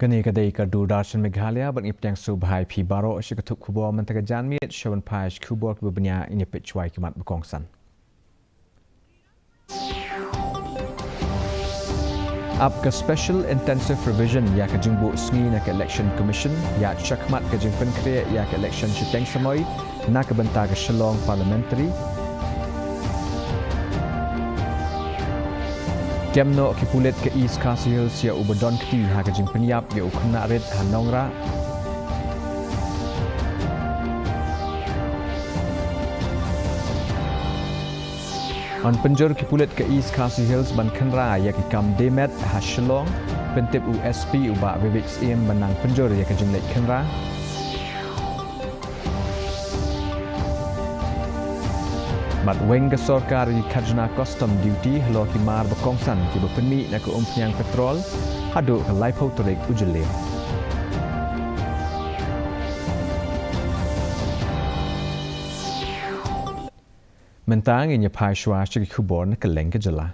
Kani kadai kardu darshan Meghalaya bang iptang subhai pi baro shikatuk kubor mantaka janmiet shawan paish kubor kubnya ini pitchwai kimat bekongsan. Up ke special intensive revision ya ke jingbu sngi na ke election commission ya chakmat ke jing penkre ya ke election shiteng samoi na ke benta ke Shillong parliamentary Jamno ki pulit ke East KHASI Hills ya ubadon kti ha ke jing penyap ya ukna red Nongrah On penjur ki pulit ke East KHASI Hills ban Khenra ya ki kam demet ha Shillong pentip USP uba Vivix IIM banang penjur ya ke jing lek Khenra Mat weng ke sorkar di Kajna Custom Duty halo ki mar bekongsan ki berpeni na ke umpiang petrol hadu ke laipau terik ujelim. Mentang inya pai shwa chiki kubor na ke leng ke jela.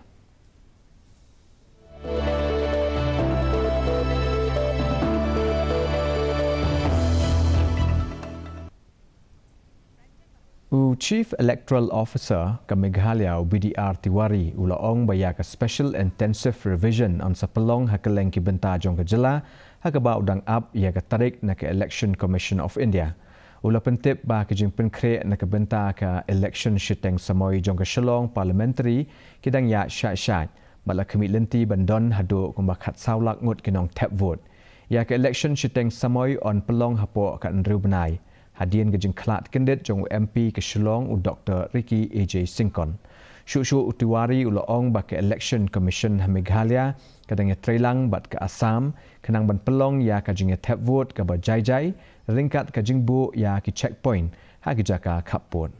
Chief Electoral Officer ke Meghalaya BDR Tiwari ulaong baya ke Special Intensive Revision on sapelong hakeleng ki benta jong ke jela hakaba udang up ya ke tarik na ke Election Commission of India. Ula pentip ba ke jing penkre na ke benta ke election shiteng samoi jong ke Shillong parliamentary kidang ya syat bala kemit lenti bandon hadu kumbakat saulak ngut kinong tap vote. Ya ke election shiteng samoi on pelong hapo ka nriu benai. Hadian ke jing klat kendit jong MP ke Shillong u Dr. Ricky AJ Singkon. Syuk-syuk utiwari ulaong ba ke Election Commission Meghalaya kadang ya trailang bat ke Assam kenang ban pelong ya ka jing tap vote ke ba jai-jai ringkat ke jing bu ya ki checkpoint ha ki jaka kaput.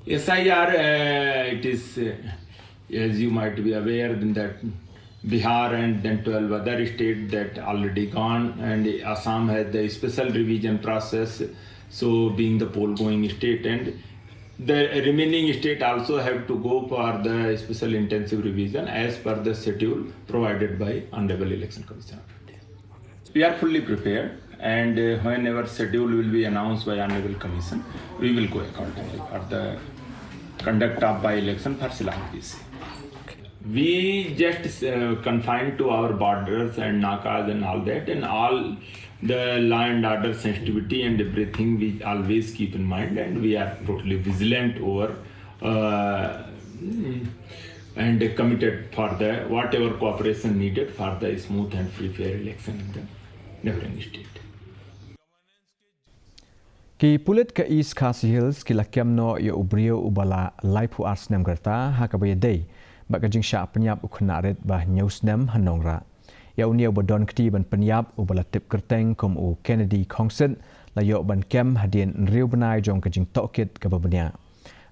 SIR it is as you might be aware that Bihar and then 12 other states that already gone, and Assam has the special revision process, so being the poll going state, and the remaining state also have to go for the special intensive revision as per the schedule provided by Honorable Election Commission of India. We are fully prepared, and whenever schedule will be announced by Honorable Commission, we will go accordingly for the conduct of by-election for Shillong PC. We just confined to our borders and nakas and all that, and all the law and order sensitivity and everything we always keep in mind, and we are totally vigilant over and committed for the whatever cooperation needed for the smooth and free fair election in the neighboring state. Ki pulit ke East KHASI Hills ki lakiam no ya ubrio ubala laipu arsnem gerta hakabaya day bak jing sya penyap ukna red bah newsnem Nongrah. Ya unia bodon kti ban penyap ubala tip kerteng kom u Kennedy Concert layo ban kem hadien nriu benai jong ke jing tokit ke babenya.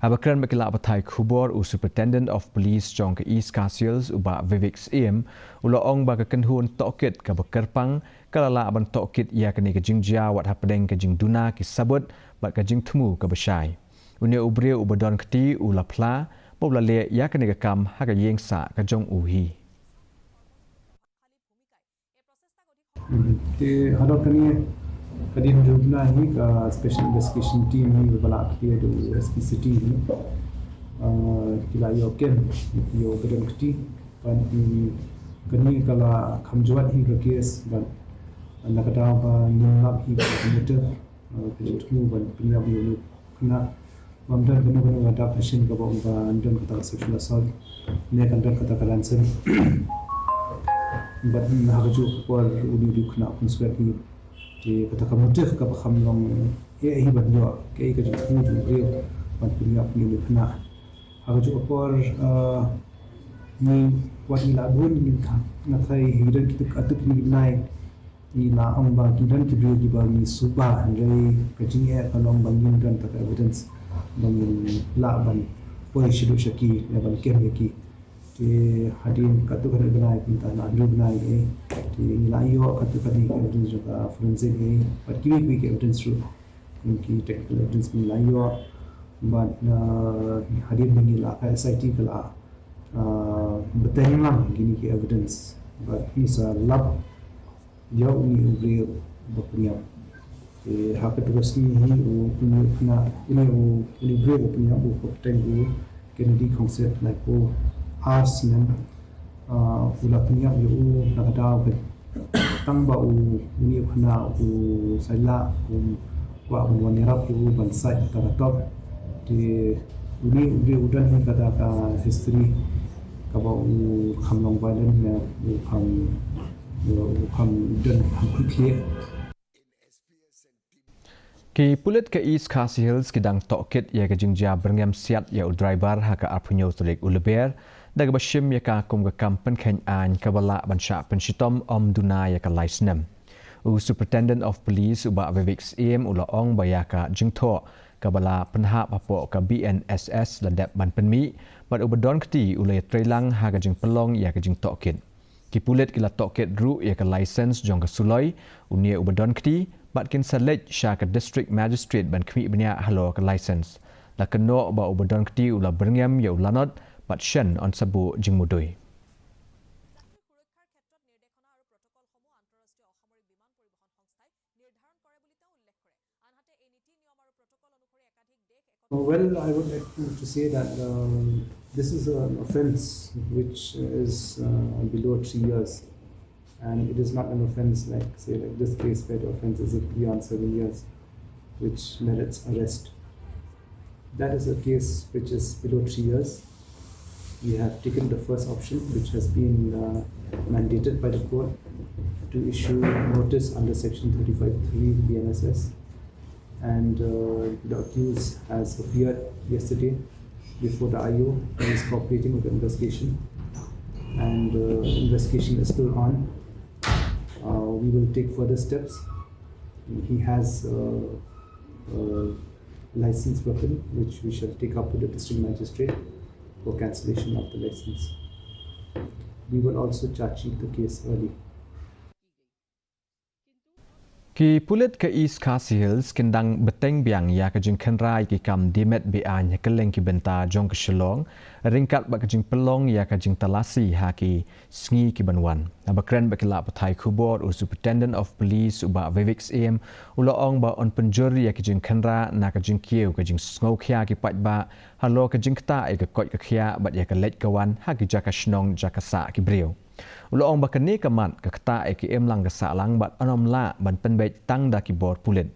Abakran bakila batai kubor u Superintendent of Police jong ke East KHASI Hills uba Vivix IIM ulaong ba ke kenhun tokit ke bekerpang kalala ban tokit ya kini ke jing jia wat hapedeng ke jing duna ki sabut bak ke jing temu ke besyai. Unia ubrio ubodon kti u lapla Pobla le ya kene ke kam haga yeng sa ka jong uhi. Te hado kani kadin jubna hi ka special investigation team hi bala ki do SP city hi kila yo ken yo kadam kti pan kani kala khamjwat hi ka case ban nakata ba nyap hi ka meter ke tu ban pinya bi kena Mamdan benar-benar ada passion ke bawah dan kata sexual assault, ni kan dan kata ransom. But haju por udi kena pun suatu di kata motif ke baham long hi banyo ke ke jatuh tu beliau bantunya ni kena haju por ni wat ni lagun ni ngatai hidan kita atuk ni naik ni la amba kidan kita di bawah ni subah dari kecingnya kalau bangin dan tak evidence bangun laban poi shidu shaki laban kemeki te hadin katu kada benai pinta na dru benai te nilayo katu kadi evidence joka forensic but kiwi evidence ru ki technical evidence nilayo but hadin mengi la SIT kala bertenglang gini ke evidence but bisa lab jauh ni real berpunya hak tugas ni punya ini real punya bertenggu Kennedy concept like arsenal ulah punya nak ada tang ba ni khna sala wa wanirap bansai top di ini udah ni kata history kalau khamlong violent ya kham dan clear Ki pulit ke East KHASI Hills kidang tokit ya ke jingja berngam siat ya driver haka arpunyo tulik uleber daga bashim ya ka kum ke kampen ken an kabala bansha penshitom om duna ya ka laisnem Superintendent of Police uba Vivix IIM ulaong bayaka jingtho kabala penha papo ka BNSS landap ban penmi bat ubadon kti ulay trailang haga jing pelong ya ka jing tokit ki pulit kila tokit ru ya ka license jong ka suloi unia ubadon kti bat kin select sha ka district magistrate ban kmi benya halo ka license la keno ba ubadon kti ula berngam ya ulanot bat shen on sabu jing mudoi Well, I would like to say that this is an offence which is below 3 years, and it is not an offence like this case where the offence is beyond 7 years, which merits arrest. That is a case which is below 3 years. We have taken the first option, which has been mandated by the court to issue notice under Section 35(3) BNSS. And the accused has appeared yesterday before the IO and is cooperating with the investigation, and investigation is still on. We will take further steps. He has a licensed weapon which we shall take up with the district magistrate for cancellation of the license. We will also charge sheet the case early. Ki pulit ke East KHASI Hills kendang beteng biang ya ke jing kenrai ki kam dimet bi an ke leng ki benta jong ke Shillong ringkat ba ke jing pelong ya ke jing talasi ha ki sngi ki banwan abakren ba kila patai khubor Superintendent of Police uba Vivix IIM ulaong ba on penjuri ya ke jing kenra na ke jing kieu ke jing sngo khia ki pat ba halo ke jing ta e ke kot ke khia ba ya ke let kawan ha ki jaka shnong jaka sa ki brio Uloong bakani kamat kakta EKM lang kasalang bat anom la ban penbej tang da kibor pulit.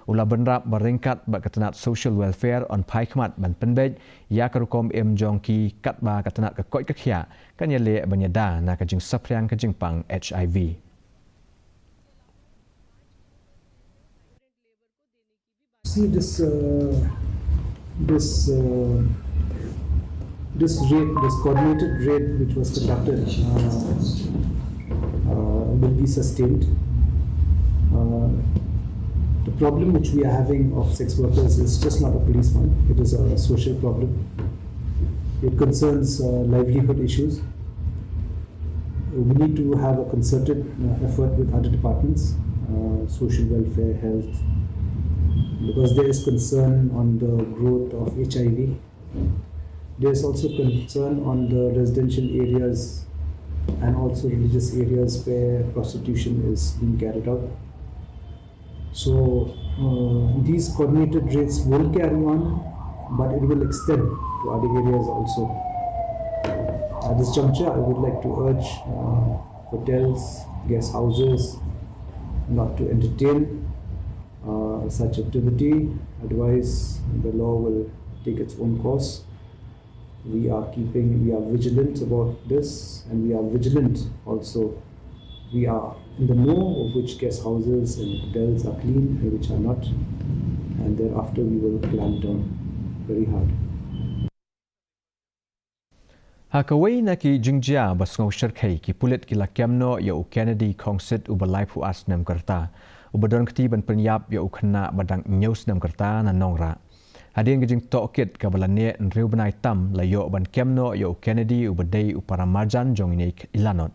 Ula benrap beringkat bat ketenat social welfare on pai kemat ban penbej ya kerukom jong ki kat ba ketenat kekot kekhia kan yale banyada na kajing sapriang kajing pang HIV. See this coordinated raid which was conducted will be sustained. The problem which we are having of sex workers is just not a police one, it is a social problem. It concerns livelihood issues. We need to have a concerted effort with other departments, social welfare, health, because there is concern on the growth of HIV. There is also concern on the residential areas and also religious areas where prostitution is being carried out. So these coordinated raids will carry on, but it will extend to other areas also. At this juncture, I would like to urge hotels, guest houses not to entertain such activity. Otherwise, the law will take its own course. We are vigilant about this, and we are vigilant also. We are in the know of which guest houses and hotels are clean and which are not, and thereafter we will clamp down very hard. Hakaway na ki jingjia basngaw shirkay ki pulit ki lakyamno ya u Kennedy kongsit u balay pu asnam karta. Ubadon kti ban penyap ya u khana badang news nam karta na Nongrah. Hadin gejing tokit kabalane nriu benai tam layo ban kemno yo Kennedy ubadai upara marjan jong ini ilanot.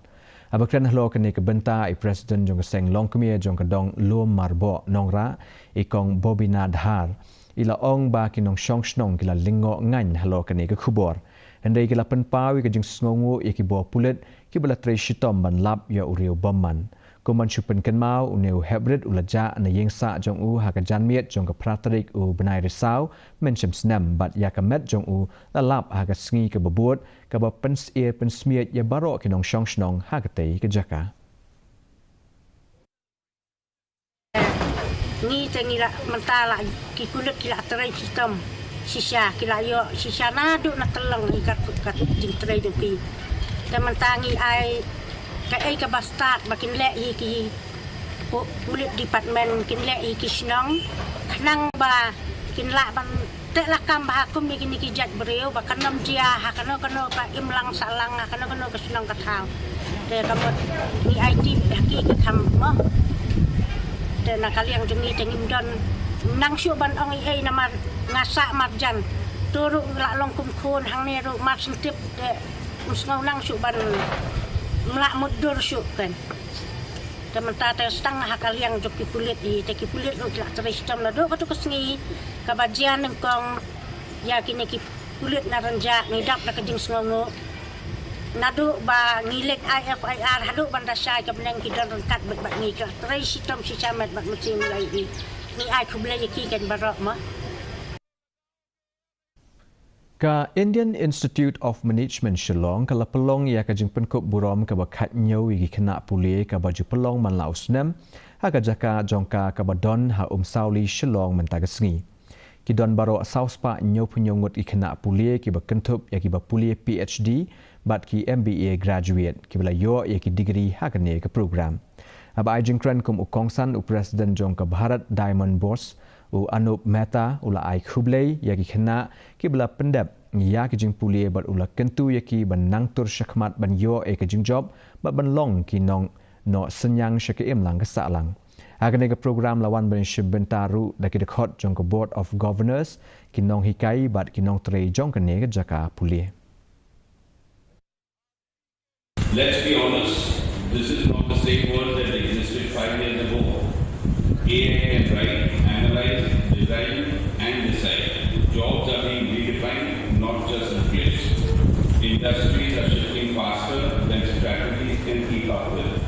Abakran hlo kene ke benta I president jong seng long kemia jong kadong lom marbo Nongrah ikong bobina dhar ila ong ba kinong shong shnong kila lingo ngan hlo kene ke khubor. Hendai kila penpawi ke jing sngongu ya ki bawa pulet ki bala tray shitom ban lap ya uriu bomman. Kuman syupen kenmau uneu hybrid ulaja na yengsa jong u ha ka janmiet jong ka pratrik u benai risau menchem snam bat ya ka met jong u lalap ha ka sngi ke bebut ka ba pensmiet ya baro ki nong shong snong ha ka tei ke jaka. Ni tengila mentala ki kulit kila tray sistem sisa kila yo sisa nadu na telang ikat kat jing tray tu ki temantangi ai ka ai ka bastat bakin le ki kulit department kin le ki snong nang ba kin la ban te la kam ba kum ni ki jat breu ba kanam dia ha kano ka imlang salang ha kano ka snong ka thau te ka ni IT ki kam mo dan kalian jengi tengim don nang syuban ong ai nama ngasa marjan turu la long kum khun hang ne ru mar sentip de musngau nang syuban mlak mudur syuk kan teman tata stang ha kalian joki kulit di teki kulit lu la tristam la do ka tu kesngi ka bajian ngkong ya kini ki kulit na ranja ngidap na kajing sngongo nadu ba ngilek IFIR hadu banda sai ka benang ki don kat bet bat ni ka trai sitom si chamet bat musim lai ni ai kublai ki kan barok ma Ka Indian Institute of Management Shillong kala pelong ya ka jing penkup burom ka bakat nyau igi kena puli ka baju pelong man lau snem ha ka jaka jongka ka badon ha sauli Shillong mentagasngi ki don baro sauspa nyau punyongut i kena puli ki bakentup ya ki bapuli PhD bat ki MBA graduate ki bala yo ya ki degree ha ka ne ka program aba ai jingkran kum ukongsan u president jongka Bharat Diamond Boss u Anup Mehta ula ai khublei ya ki kena ki bala pendap ya ki jing puli bat ula kentu ya ki ban nangtur syakmat ban yo e ki jing job bat ban long ki nong no senyang syakim lang ka salang akan ke program lawan ban bentaru da ki dekhot jong ka board of governors ki nong hikai bat ki nong trei jong ka ne ka jaka puli. Let's be honest, this is not the same world that existed 5 years ago. AI can write, analyze, design and decide. Jobs are being redefined, not just replaced. Industries are shifting faster than strategies can keep up with.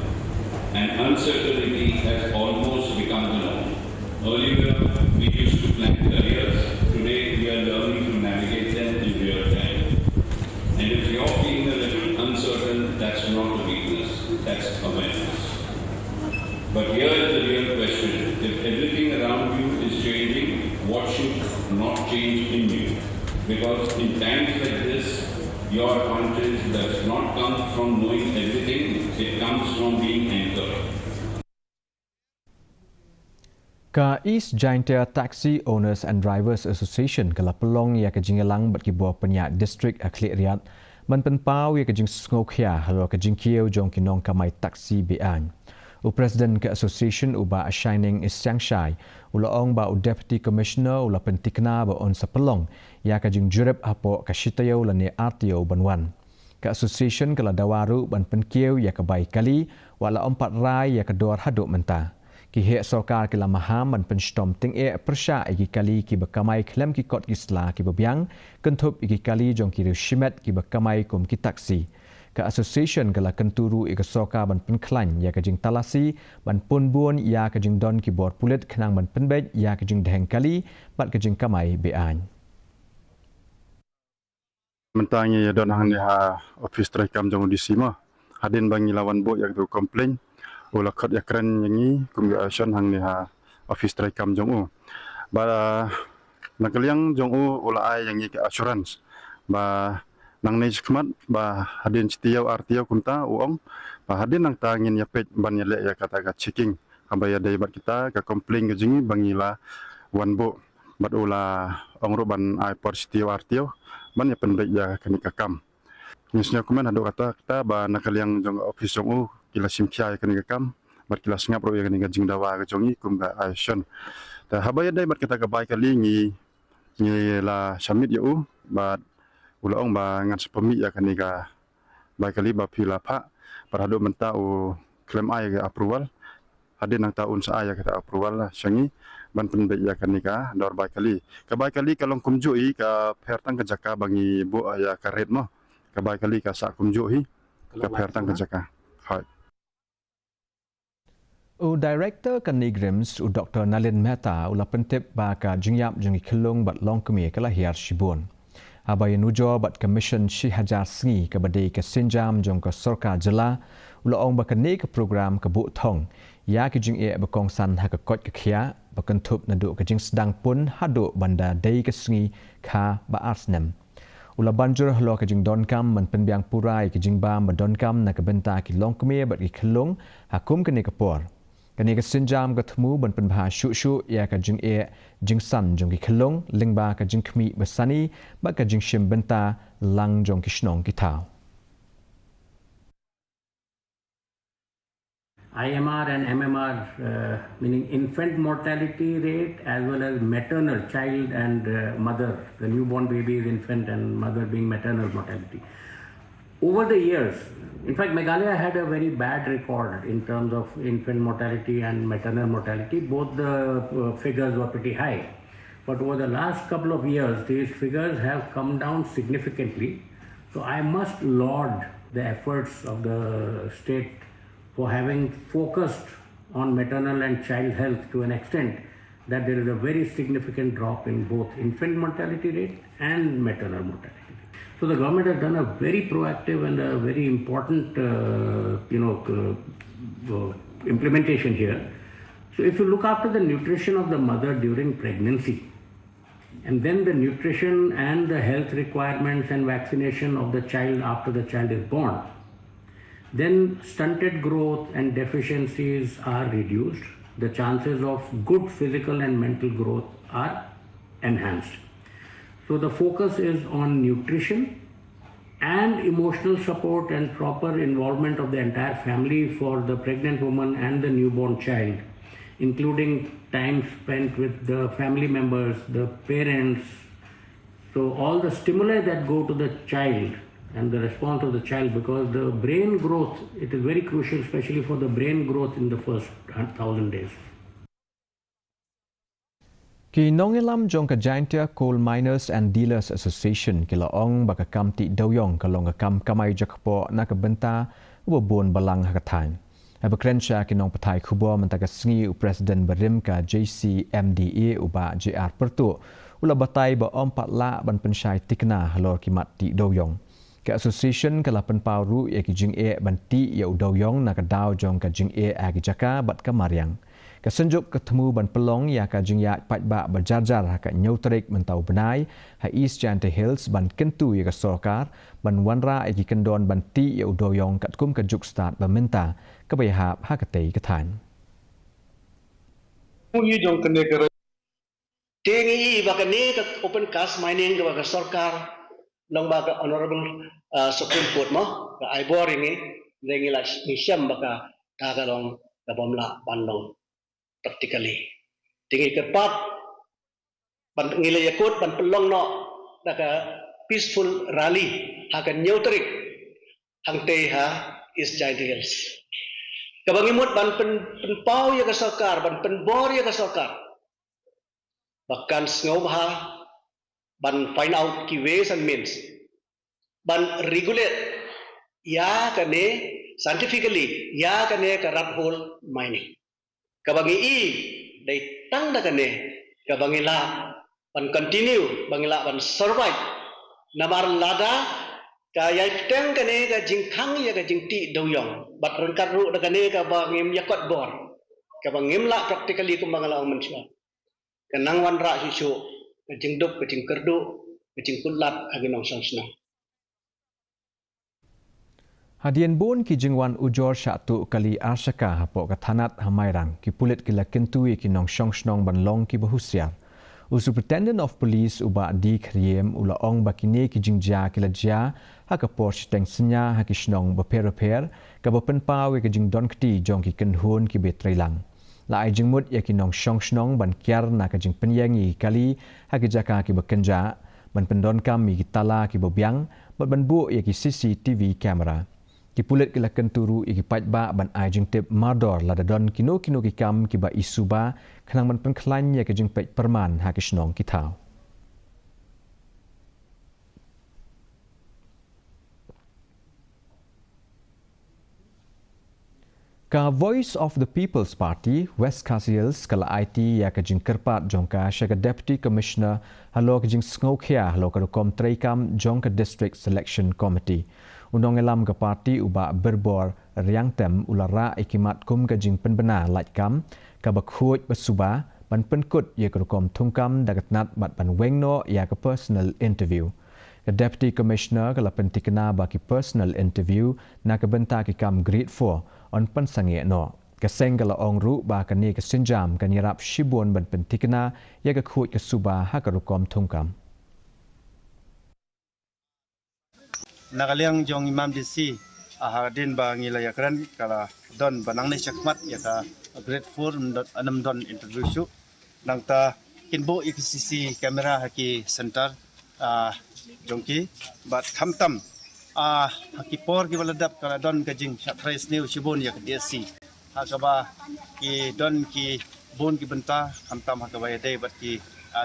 And uncertainty has almost become the norm. Earlier, we used to plan careers. Today, we are learning to navigate them in real time. And if you're feeling a little uncertain, that's not a weakness, that's awareness. But here is the real question. If everything around you is changing, what should not change in you? Because in times like this, your advantage does not come from knowing everything, it comes from being anchored. Ka East Jaintia Taxi Owners and Drivers Association kala pelong ya ka jingelang bat ki buah penyak district Aklik Riat man penpau ya ka jing sngokya halo ka jing kieu jong kinong kamai taksi bean. U President ke Association uba Shining Isyang Shai ula ong ba u Deputy Commissioner ula pentikna ba on sapelong ya ka jing jurep apo ka shitayo la ne RTO banwan. Ka Association kala dawaru ban penkieu ya ka bai kali wala 4 rai ya ka dor haduk mentah. Ki hek sorkar kila maham ban penstom ting persya igi kali ki bekamai klem ki kot gisla ki bebiang kentup igi kali jong ki shimet ki bekamai kum ki taksi ka association kala kenturu igi sorkar ban penklan ya ka jing talasi ban punbun ya ka jing don ki bor pulit kenang ban penbej ya ka jing deheng kali bat ka jing kamai bean mentangnya ya don hang ni ha office trekam jong di sima hadin bangi lawan bo yak tu komplain ula khat ya kren yangi congratulation hang ni ha office trekam jong u ba nakaliang jong u ula ai yangi ke assurance ba nang nei khmat ba hadin setiau artiau kunta uong ba hadin nang tangin ya pet ban ya le ya kata ka checking abaya dai bat kita ka complain ke jingi bangila wan bo bat ula ong ban ai por setiau artiau ban ya penbek ya kani kakam nisnya kuman hado kata kita ba nakaliang jong office jong u kila simkia ya kani kakam bat kila singap ro ya kani jing dawa ka jongi kum ga action ta habaya dai bat kita ka bai kali ni la samit ya u bat ula ong ba ngan sepemi ya kani ka bai kali ba pila pa par hado menta u claim ai ga approval hadin nang tahun saya kata approval lah syangi ban penbaik ya kan nikah dor bai kali kalau kumjui ka pertang ke jaka bangi bu ya karet mo kabai kali ka sa kumjui ka pertang ke jaka hai Director Kanigrims Dr. Nalin Mehta ula pentip ba ka jingyap jungi kelung bat long kemi kala hiar shibun. Abai nujo bat commission shi hajar sngi ke badai ke sinjam jong ke sorka jela ula ong ba kani ke program ke bu thong ya ke jing e bakong san ha ke kot ke khia bakentup nadu ke jing sedang pun hadu banda dai ke sngi kha ba arsnem. Ula banjur hlo ke jing donkam man penbiang purai ke jing ba donkam na ke benta ki long kemi bat ki kelung hakum keni ke por. Kani ke sinjam ke temu ban penbah syuk ya ke jing e jing san jong ki kelong lingba ke jing kmi besani ba ke jing shim benta lang jong ki shnong ki tau. IMR and MMR, meaning infant mortality rate as well as maternal, child and mother, the newborn baby is infant and mother being maternal mortality. Over the years, in fact, Meghalaya had a very bad record in terms of infant mortality and maternal mortality. Both the figures were pretty high. But over the last couple of years, these figures have come down significantly. So I must laud the efforts of the state for having focused on maternal and child health to an extent that there is a very significant drop in both infant mortality rate and maternal mortality. So the government has done a very proactive and a very important, implementation here. So if you look after the nutrition of the mother during pregnancy, and then the nutrition and the health requirements and vaccination of the child after the child is born, then stunted growth and deficiencies are reduced. The chances of good physical and mental growth are enhanced. So the focus is on nutrition and emotional support and proper involvement of the entire family for the pregnant woman and the newborn child, including time spent with the family members, the parents. So all the stimuli that go to the child and the response of the child, because the brain growth, it is very crucial, especially for the brain growth in the first 1,000 days. Ki nongilam jong ka Giantia Coal Miners and Dealers Association kila ong baka kamti dawyong kalong ka kamay jakpo na kabenta ubon balang hakathan. Abakrensya kinong patay kubo mantaga sngi u President Barim ka JCMDA uba JR Pertu ula batay ba patla ban pensyai tikna halor kimat ti dawyong. Ka association kala penpauru ya ki jing e banti ya dawyong na ka daw jong ka jing e agi jaka bat ka Mariang. Kesenjuk ketemu ban pelong ya ka jingyak patba berjarjar ka nyutrik mentau benai ha East Giant Hills ban kentu ya ka sorkar ban wanra eki kendon ban ti ya udoyong kat kum ka juk start bamenta ka bayhap ha katei kathan Mui jong kene kere tengi bakane ka open cast mining ka sorkar nang baka honorable Supreme Court mo ka ibor ini lengi la siam baka tagalong ka bomla bandong practically tinggi kepat ban ngilayakut ban pelong no naka peaceful rally hakan neutrik hangte ha East Giant Hills kabangimut ban penpau ya ka sarkar ban penbor ya ka sarkar bahkan sngoba ban find out key ways and means ban regulate ya kane scientifically ya kane ka rat hole mining kabangi i dai tang da kane kabangi la ban continue bangila ban survive namar lada ka yai tang kane ka jingkhang ya ka jingti doyong bat rangkat ru da kane ka bangim yakot bor ka bangim la practically ku bangala manusia kanang wan ra hisu ka jingdup ka jingkerdu ka jingkulat aginong sansna Hadian bon ki jingwan ujor syatu kali arsaka hapok kathanat hamairang ki pulit kila kentui ki nong shongshnong banlong ki bahusiar. Superintendent of Police uba di kriem ula ong bakine ki jingja kila jia ha ka por teng senya ha ki shnong baper ka bapen pawe ki jing don kti jong ki kenhun ki betrailang. La ai jingmut ya ki nong shongshnong ban kiar na ka jing penyangi kali ha ki jaka ki bekenja ban pendon kam mi ki tala ki bobiang ban bu ya ki CCTV kamera. Kipulit kila kenturu iki pajba ban ai jing tip mador lada don kino kikam kiba isuba kenang man pengklan ya ke jing pej perman ha kisnong kitau. Ka Voice of the People's Party, West Khasiels kala IT ya ke jing kerpat jongka syaka Deputy Commissioner halo ke jing sngokia halo ke rukom treikam jongka District Selection Committee. Undang elam ke parti uba berbor riang tem ulara ikimat kum ke jing penbena laikam ka bakhuj basuba ban penkut ya ke rukom tungkam dagatnat bat ban wengno ya ke personal interview. The Deputy Commissioner kala pentikena baki personal interview na kebenta kikam grade 4 on pensangi no. Keseng kala ongru ba kani kesinjam kanirap shibun ban pentikena ya ke khut ke suba ha rukom tungkam. Nakaliang jong imam disi ahadin ba ngilaya kran kala don banang ni syakmat ya ka grade 4 anam don introduce nang ta kinbo ikisisi kamera haki center jongki bat khamtam haki por ki baladap kala don kajing trace new shibon ya DSC hakaba ki don ki bon ki benta khamtam hakaba ya dei bat ki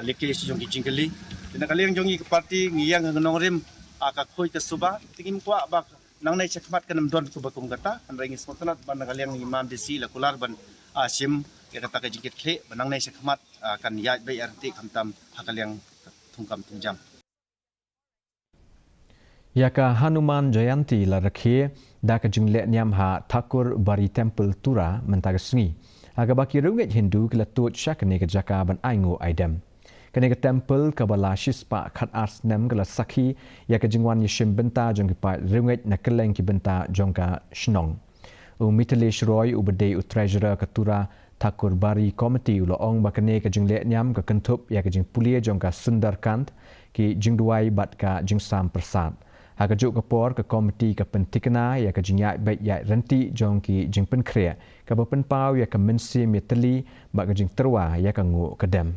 likes jongki jingkeli nakaliang jongi ke parti ngiyang nongrim ka khoi ke suba tingin kwa ba nang nai chakmat kanam don ku bakum kata anrangi smotanat ban nakaliang imam disi la kular ban sim ya kata ka jingkit kle banang nai chakmat kan ya bai arti khamtam hakaliang thungkam tungjam. Yaka Hanuman Jayanti la rakhe da ka jingle nyam ha Thakur Bari Temple Tura mentaga sngi. Aga baki runget Hindu kila tut syakane ke jaka ban aingo aidam. Kene ke temple ka bala shispa khat ars nem kala sakhi ya ka jingwan yishim benta jong ki pa runget na keleng ki benta jong ka shnong. Mitalesh Roy ubade treasurer ka Tura Thakur Bari Committee ulo ong bakane ka jingle nyam ka kentup ya ka jing pulia jong ka Sundarkant ki jingduai bat ka jingsam persat. Haka juk kapor ke komiti ke pentikena ya ke jinyak baik ya renti jong ki jing penkrea ke penpau ya ke mensi meteli bak ke jing terwa ya ke ngu kedem.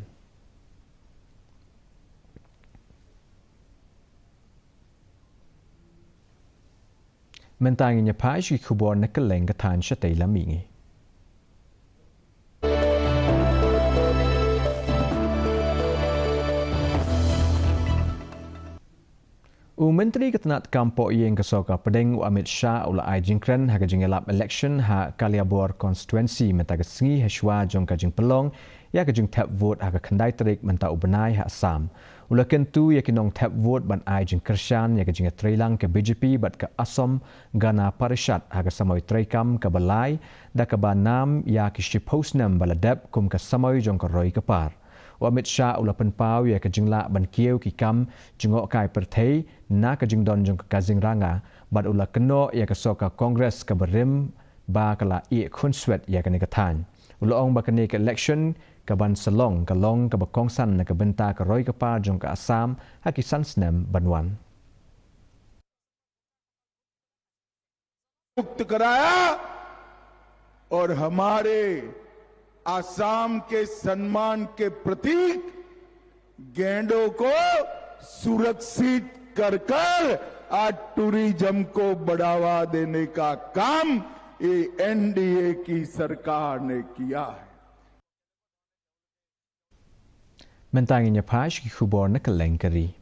Mentanginya paj ki kubor nekeleng ke tan syatai lamingi. Menteri Ketenat Kampok yang kesoka pedeng Amit Shah ula ai jingkren ha kajing elap election ha Kaliabor constituency menta kesengi hashwa jong kajing pelong ya kajing tap vote ha kandai terik menta ubenai ha Assam. Ula kentu ya kinong tap vote ban ai jing Kershan ya kajing Trailang ke BJP bat ke Assam Gana Parishad ha ke samoi Traikam ke Balai da ke Banam ya ke Shipostnam baladep kum ke samoi jong ke Roy Kepar. Amit Shah ula penpau ya ke jingla ban kieu ki kam jingok kai perthei na ke jingdon jong ke kazing ranga bat ula keno ya ke soka kongres ke berim ba kala i khunswet ya ke negatan ula ong ba ke ne ke election ke ban Shillong ke long ke bakongsan na ke benta ke Roy Kepar jong ke Assam ha ki sansnem banwan मुक्त कराया और हमारे आसाम के सम्मान के प्रतीक गेंडों को सुरक्षित कर आज टूरिज्म को बढ़ावा देने का काम ये एनडीए की सरकार ने किया है. Mentanginya paj ki kubor na kelengkari.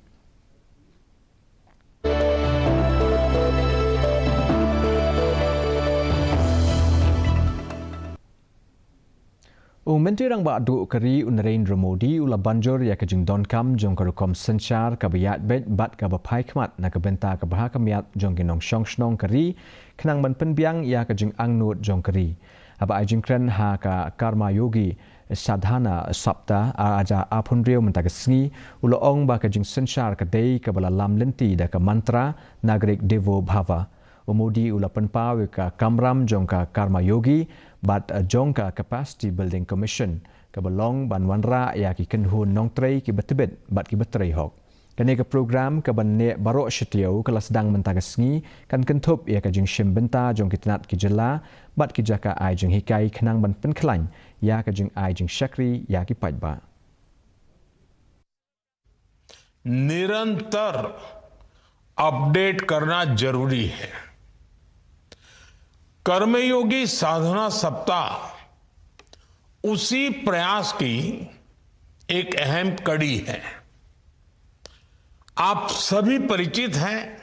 Menteri rang ba du kari Narendra Modi ula banjur ya ke jing don kam jong ka rukom sanchar ka bayat bet bat ka bapai khmat na ka benta ka bah kamiat jong kinong shong shnong kari khnang ban penbiang ya ka jing angnut jong kari aba ai jing kren ha ka karma yogi sadhana sapta aja aphunreu menta ka sngi ula ong ba ka jing sanchar ka dei ka bala lam lenti da ka mantra nagrik devo bhava Modi ula penpau ka kamram jong ka karma yogi bat jong ka capacity building commission ka belong ban wanra ya ki kenhun nong trei ki betebet bat ki betrei hok kane ka program ka ban ne barok syetiau kala sedang mentaga sengi kan kentup ya ka jing shim benta jong ki tenat ki jela bat ki jaka ai jing hikai kenang ban penklan ya ka jing ai jing syakri ya ki pajba निरंतर अपडेट करना जरूरी है कर्मयोगी साधना सप्ताह उसी प्रयास की एक अहम कड़ी है। आप सभी परिचित हैं,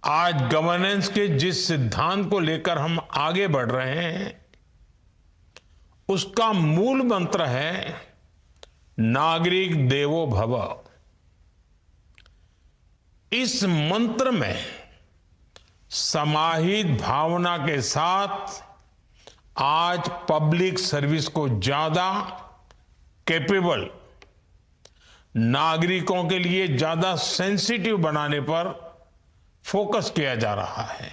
आज गवर्नेंस के जिस सिद्धांत को लेकर हम आगे बढ़ रहे हैं उसका मूल मंत्र है नागरिक देवो भव। इस मंत्र में समाहित भावना के साथ आज पब्लिक सर्विस को ज्यादा कैपेबल, नागरिकों के लिए ज्यादा सेंसिटिव बनाने पर फोकस किया जा रहा है।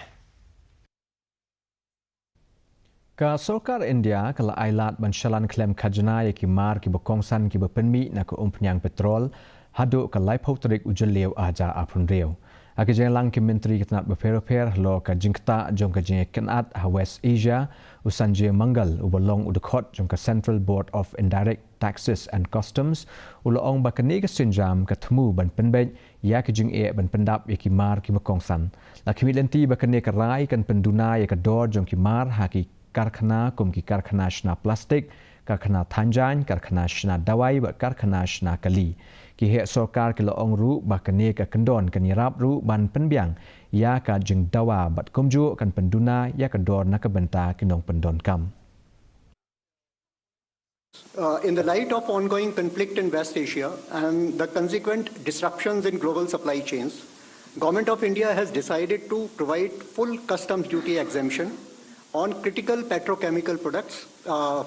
Ka Sorkar India kala ailat bansalan klaim khajna ki mar ki bokongsan ki bepenmi na ko umpnyang petrol hadu ka lai photrik ujelew aja apun rew. Akijeng lang ki menteri kitnat befer lo ka jingta jong ka jeng kenat ha West Asia usanje mangal ubolong udkhot jong ka Central Board of Indirect Taxes and Customs ulong bakani ka sinjam ka thmu ban penbej ya ki jing e ban pendap ki mar ki bokongsan. La ki milenti bakani ka rai kan penduna ya ka dor jong ki mar ha ki Karkhana kum ki karkhana shna plastik, karkhana thanjan, karkhana shna dawai, ba karkhana shna kali. Ki he sorkar ki loong ru ba kane ka kendon kan yarap ru ban penbiang ya ka jeng dawa bat kumju kan penduna ya ka dor na ka benta kinong pendon kam. In the light of ongoing conflict in West Asia and the consequent disruptions in global supply chains, Government of India has decided to provide full customs duty exemption on critical petrochemical products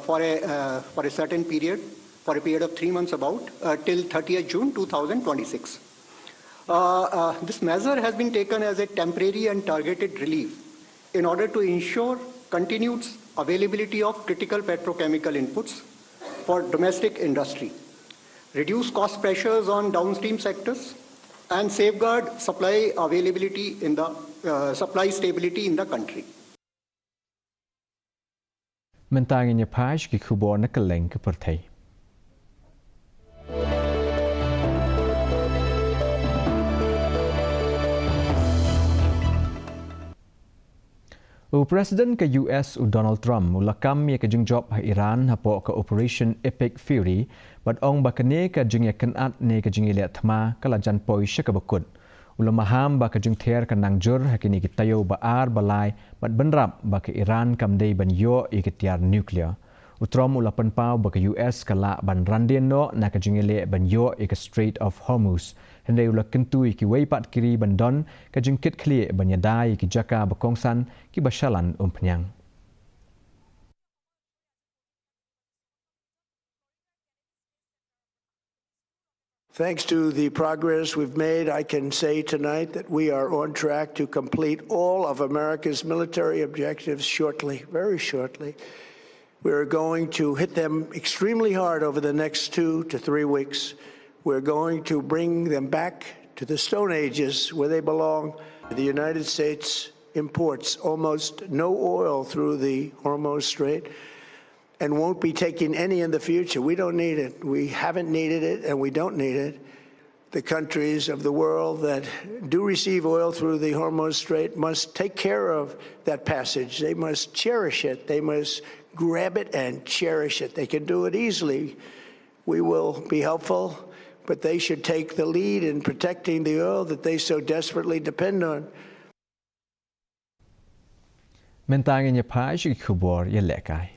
for a certain period, for a period of 3 months about, till 30th June 2026. This measure has been taken as a temporary and targeted relief in order to ensure continued availability of critical petrochemical inputs for domestic industry, reduce cost pressures on downstream sectors, and safeguard supply availability in the supply stability in the country. Mentangin niya page ki kubor na kaleng ke pertai. Presiden ke US Donald Trump ulakam ya ke jingjob ha Iran hapo ke Operation Epic Fury bat ong bakane ke jing ya kenat ne ke jing ile thma kala jan poi shaka bakut. Ulamaham ba ke jing ther ke nangjur hakini ki tayo baar balai bat benrap ba ke Iran kamdei ban yo ikitiar nuklear. Utrom ulapan pau ba ke US kala ban randien no na ke jing ile ban yo ik Strait of Hormuz. Hendai ulak kentu ki weipat kiri bandon ke jing kit kli ban yadai ki jaka bakongsan ki bashalan umpnyang. Thanks to the progress we've made, I can say tonight that we are on track to complete all of America's military objectives shortly, very shortly. We're going to hit them extremely hard over the next 2 to 3 weeks. We're going to bring them back to the Stone Ages where they belong. The United States imports almost no oil through the Hormuz Strait and won't be taking any in the future. We don't need it. We haven't needed it, and we don't need it. The countries of the world that do receive oil through the Hormuz Strait must take care of that passage. They must cherish it. They must grab it and cherish it. They can do it easily. We will be helpful, but they should take the lead in protecting the oil that they so desperately depend on. Mentangin niya page ki kubor ya lekai.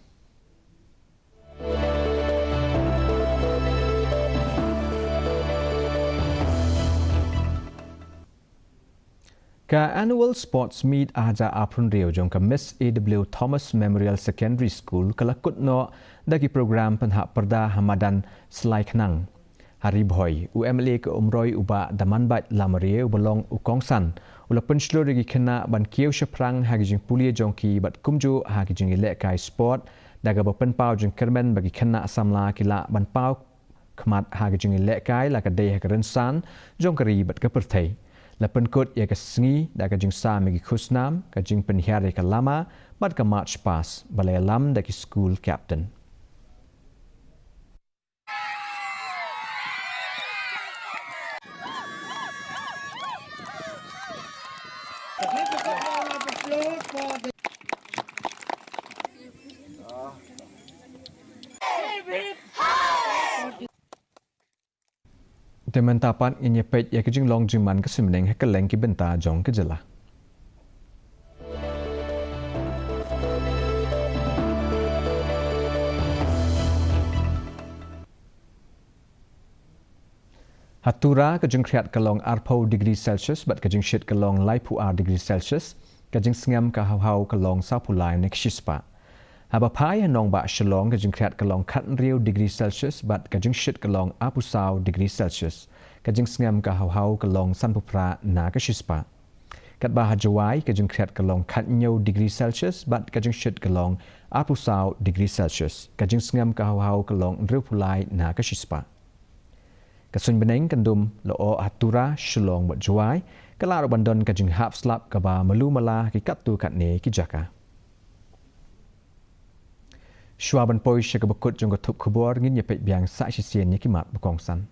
Ka annual sports meet aja apun rio jong ka Miss A.W. Thomas Memorial Secondary School kalakut no dagi program penhak perda Hamadan Selai Kenang. Hari boy UMLA ke umroi uba damanbat lamarie ubalong ukongsan ula penslur dagi kena ban kieu seprang hagi jing pulia jongki bat kumju hagi jing ilek kai sport daga bapen pau jing kermen bagi kena samla kila ban pau kemat hagi jing ilek kai la ka dei hagi rensan jong kari bat kepertai. Lapan kot ya kesengi da ka jing sa megi khusnam ka jing penhiari ka lama bad ka march pass balai lam da ki school captain. Teman tapan inya pet ya kejing long jiman kesimneng hekeleng ki benta jong kejela. Hatura kejing kriat kelong arpau degree Celsius bat kejing shit kelong laipu degree Celsius kejing sengam ka hau kelong sapulai nek shispa. Habapai nong ba Shillong kejing kriat kelong kat riu degree Celsius bat kejing shit kelong apusau degree Celsius kejing sengam ka hau kelong sanpupra na ke shispa. Kat bah Jawai kejing kriat kelong kat nyau degree Celsius bat kejing shit kelong apusau degree Celsius kejing sengam ka hau kelong riu pulai na ke shispa. Kasun beneng kendum loo Hatura Shillong bat Jawai kelar bandon kejing hap slap kaba melu malah ki katu kat ne ki jaka. Shuaban poi syaka bekut jong ketup kubur ngin nyepek biang sak sisien nyikimat bekongsan.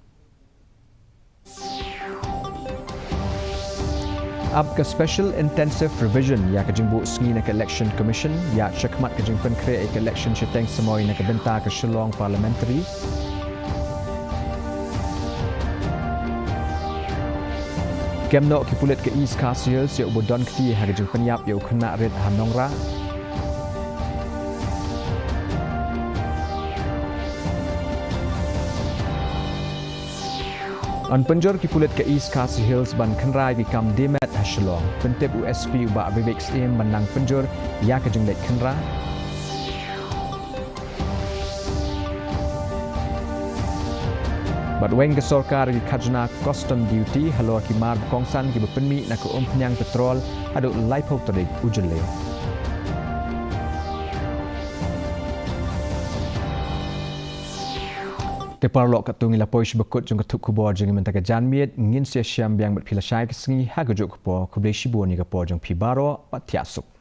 Ab ke Special Intensive Revision ya kejing bu sengi nak Election Commission ya syakmat kejing pen create election syeteng semoy nak benta ke Shillong Parliamentary. Kemno ki pulit ke East KHASI Hills ya ubodon keti ha kejing penyap ya kena red Nongrah. An penjor ki pulit ke East KHASI Hills ban kenrai ki kam demet Shillong. Pentip USP ubak BBXM menang penjor ya kejing lek kenra. Bat weng ke sorkar ki kajna custom duty halo ki mar kongsan ki bepenmi nak penyang petrol aduk laipau terik ujele. Teparlok katung ila poish bekut jong ketup kubor jong mentaka janmiet ngin sia syam biang bat pila syai kesengi hagujuk kepo kublai shibu ni kepo jong pibaro pat tiasuk.